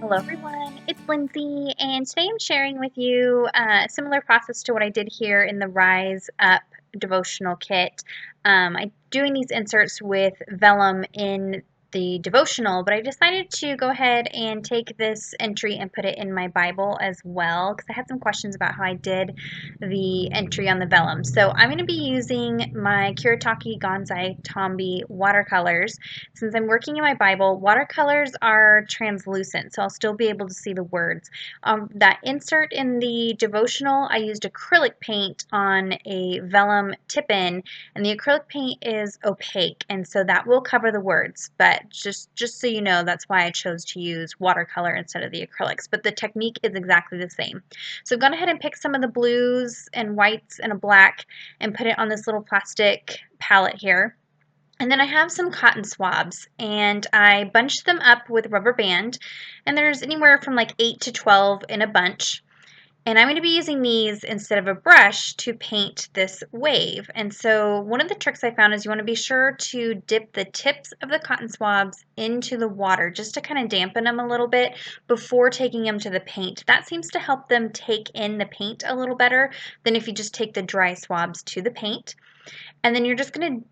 Hello everyone, it's Lindsay, and today I'm sharing with you a similar process to what I did here in the Rise Up devotional kit. I'm doing these inserts with vellum in the devotional, but I decided to go ahead and take this entry and put it in my Bible as well because I had some questions about how I did the entry on the vellum. So I'm going to be using my Kuretake Gonzai Tombi watercolors. Since I'm working in my Bible, watercolors are translucent, so I'll still be able to see the words. That insert in the devotional, I used acrylic paint on a vellum tip-in, and the acrylic paint is opaque, and so that will cover the words. But just so you know, that's why I chose to use watercolor instead of the acrylics. But the technique is exactly the same. So I've gone ahead and picked some of the blues and whites and a black and put it on this little plastic palette here. And then I have some cotton swabs, and I bunched them up with rubber band, and there's anywhere from like 8 to 12 in a bunch. And I'm going to be using these instead of a brush to paint this wave. And so one of the tricks I found is you want to be sure to dip the tips of the cotton swabs into the water just to kind of dampen them a little bit before taking them to the paint. That seems to help them take in the paint a little better than if you just take the dry swabs to the paint. And then you're just going to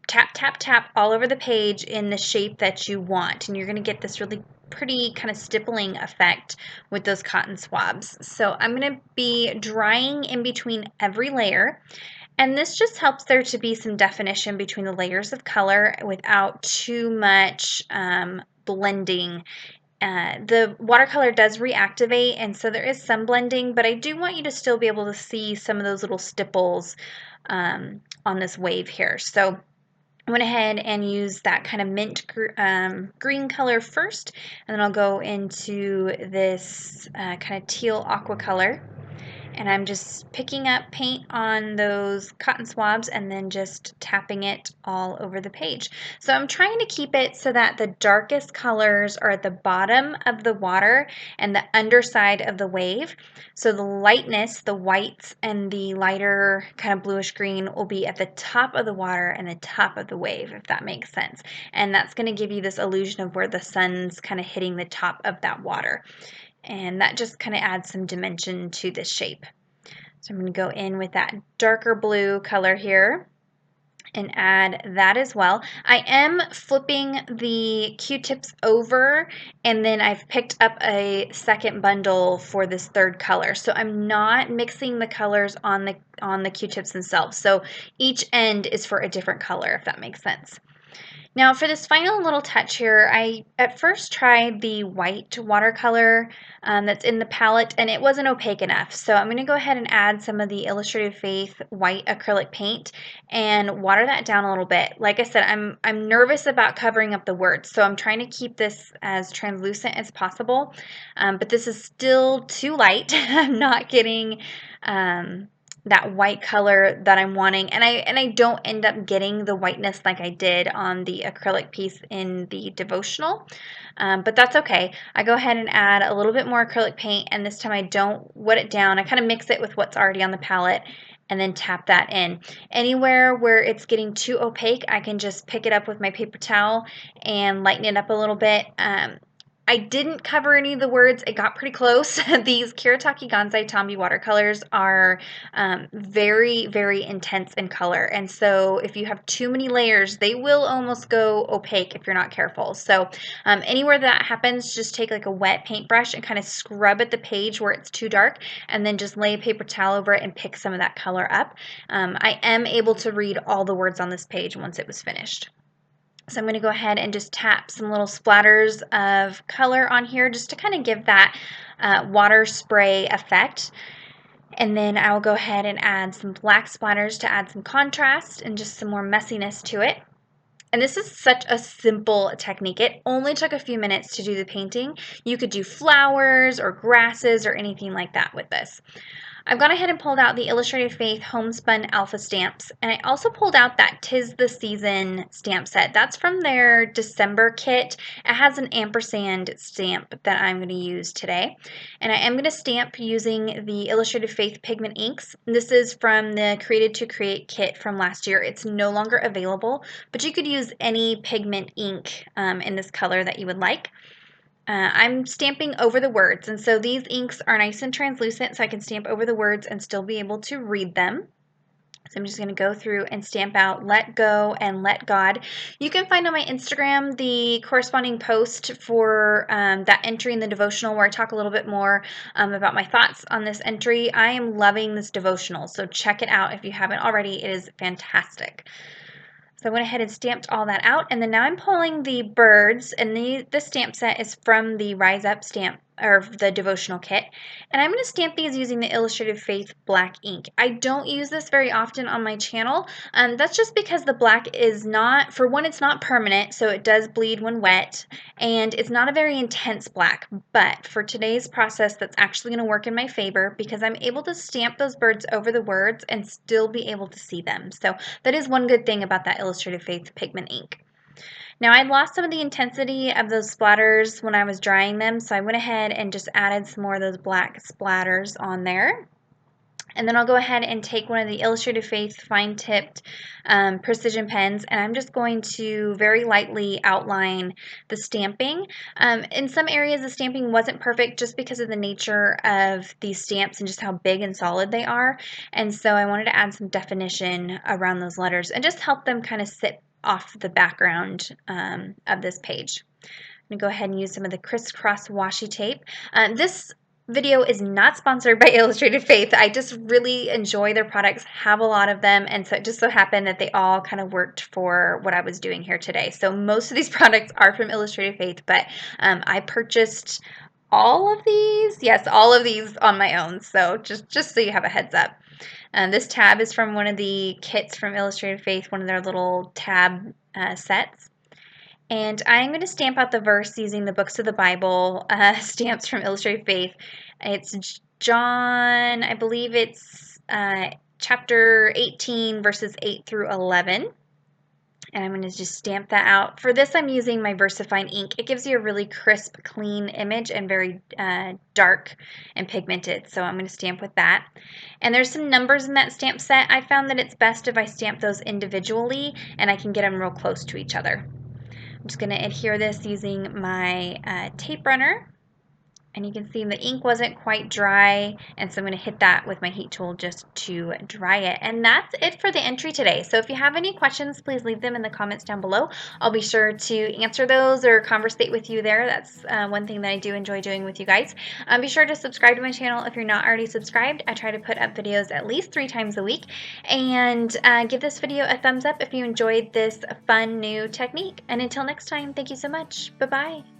tap, tap, tap all over the page in the shape that you want. And you're going to get this really pretty kind of stippling effect with those cotton swabs. So I'm going to be drying in between every layer. And this just helps there to be some definition between the layers of color without too much blending. The watercolor does reactivate, and so there is some blending, but I do want you to still be able to see some of those little stipples on this wave here. So I went ahead and used that kind of mint green color first, and then I'll go into this kind of teal aqua color. And I'm just picking up paint on those cotton swabs and then just tapping it all over the page. So I'm trying to keep it so that the darkest colors are at the bottom of the water and the underside of the wave. So the lightness, the whites and the lighter kind of bluish green will be at the top of the water and the top of the wave, if that makes sense. And that's going to give you this illusion of where the sun's kind of hitting the top of that water. And that just kind of adds some dimension to this shape. So I'm going to go in with that darker blue color here and add that as well. I am flipping the Q-tips over, and then I've picked up a second bundle for this third color. So I'm not mixing the colors on the Q-tips themselves. So each end is for a different color, if that makes sense. Now for this final little touch here, I at first tried the white watercolor that's in the palette, and it wasn't opaque enough. So I'm going to go ahead and add some of the Illustrated Faith white acrylic paint and water that down a little bit. Like I said, I'm nervous about covering up the words, so I'm trying to keep this as translucent as possible, but this is still too light. I'm not getting that white color that I'm wanting, and I don't end up getting the whiteness like I did on the acrylic piece in the devotional, but that's okay. I go ahead and add a little bit more acrylic paint, and this time I don't wet it down. I kind of mix it with what's already on the palette and then tap that in. Anywhere where it's getting too opaque, I can just pick it up with my paper towel and lighten it up a little bit. I didn't cover any of the words. It got pretty close. These Kuretake Gonzai Tombi watercolors are very, very intense in color. And so if you have too many layers, they will almost go opaque if you're not careful. So anywhere that happens, just take like a wet paintbrush and kind of scrub at the page where it's too dark, and then just lay a paper towel over it and pick some of that color up. I am able to read all the words on this page once it was finished. So I'm going to go ahead and just tap some little splatters of color on here just to kind of give that water spray effect. And then I'll go ahead and add some black splatters to add some contrast and just some more messiness to it. And this is such a simple technique. It only took a few minutes to do the painting. You could do flowers or grasses or anything like that with this. I've gone ahead and pulled out the Illustrated Faith Homespun Alpha stamps, and I also pulled out that 'Tis the Season stamp set. That's from their December kit. It has an ampersand stamp that I'm going to use today, and I am going to stamp using the Illustrated Faith pigment inks. This is from the Created to Create kit from last year. It's no longer available, but you could use any pigment ink in this color that you would like. I'm stamping over the words, and so these inks are nice and translucent, so I can stamp over the words and still be able to read them. So I'm just going to go through and stamp out let go and let God. You can find on my Instagram the corresponding post for that entry in the devotional where I talk a little bit more about my thoughts on this entry. I am loving this devotional, so check it out if you haven't already. It is fantastic. So I went ahead and stamped all that out, and then now I'm pulling the birds, and the stamp set is from the Rise Up stamp, or the devotional kit, and I'm going to stamp these using the Illustrated Faith black ink. I don't use this very often on my channel. That's just because the black is not, for one, it's not permanent, so it does bleed when wet, and it's not a very intense black, but for today's process, that's actually going to work in my favor because I'm able to stamp those birds over the words and still be able to see them. So that is one good thing about that Illustrated Faith pigment ink. Now I lost some of the intensity of those splatters when I was drying them, so I went ahead and just added some more of those black splatters on there. And then I'll go ahead and take one of the Illustrated Faith fine-tipped precision pens, and I'm just going to very lightly outline the stamping. In some areas, the stamping wasn't perfect just because of the nature of these stamps and just how big and solid they are. And so I wanted to add some definition around those letters and just help them kind of sit off the background of this page. I'm going to go ahead and use some of the crisscross washi tape. This video is not sponsored by Illustrated Faith. I just really enjoy their products, have a lot of them, and so it just so happened that they all kind of worked for what I was doing here today. So most of these products are from Illustrated Faith, but I purchased all of these, yes, all of these on my own. So just so you have a heads up. This tab is from one of the kits from Illustrated Faith, one of their little tab sets. And I'm going to stamp out the verse using the Books of the Bible stamps from Illustrated Faith. It's John, I believe it's chapter 18, verses 8 through 11. And I'm going to just stamp that out. For this, I'm using my VersaFine ink. It gives you a really crisp, clean image and very dark and pigmented. So I'm going to stamp with that. And there's some numbers in that stamp set. I found that it's best if I stamp those individually and I can get them real close to each other. I'm just going to adhere this using my tape runner, and you can see the ink wasn't quite dry, and so I'm going to hit that with my heat tool just to dry it. And that's it for the entry today. So if you have any questions, please leave them in the comments down below. I'll be sure to answer those or conversate with you there. That's one thing that I do enjoy doing with you guys. Be sure to subscribe to my channel if you're not already subscribed. I try to put up videos at least 3 times a week, and give this video a thumbs up if you enjoyed this fun new technique. And until next time, thank you so much. Bye-bye.